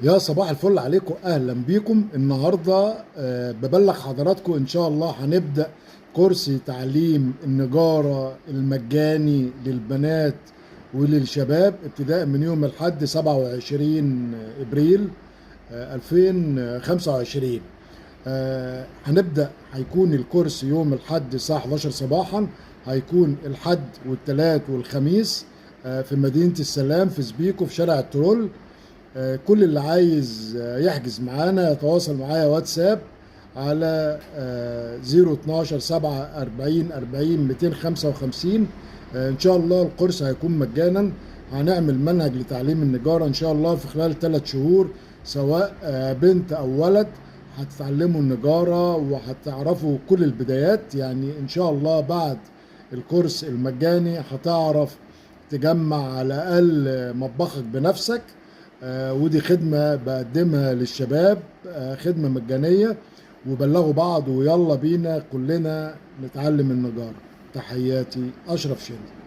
يا صباح الفل عليكم، اهلا بيكم النهارده. ببلغ حضراتكم ان شاء الله هنبدا كورس تعليم النجاره المجاني للبنات وللشباب ابتداء من يوم الاحد 27 ابريل 2025. هيكون الكورس يوم الاحد الساعه 11 صباحا. هيكون الحد والثلاث والخميس في مدينه السلام في سبيكو في شارع الترول. كل اللي عايز يحجز معانا يتواصل معايا واتساب على 012 7 40 40 255. ان شاء الله الكورس هيكون مجانا. هنعمل منهج لتعليم النجارة ان شاء الله في خلال 3 شهور، سواء بنت او ولد. هتتعلموا النجارة وهتعرفوا كل البدايات، يعني ان شاء الله بعد الكورس المجاني هتعرف تجمع على الاقل مطبخك بنفسك. ودي خدمة بقدمها للشباب، خدمة مجانية. وبلغوا بعض ويلا بينا كلنا نتعلم النجارة. تحياتي، أشرف شندي.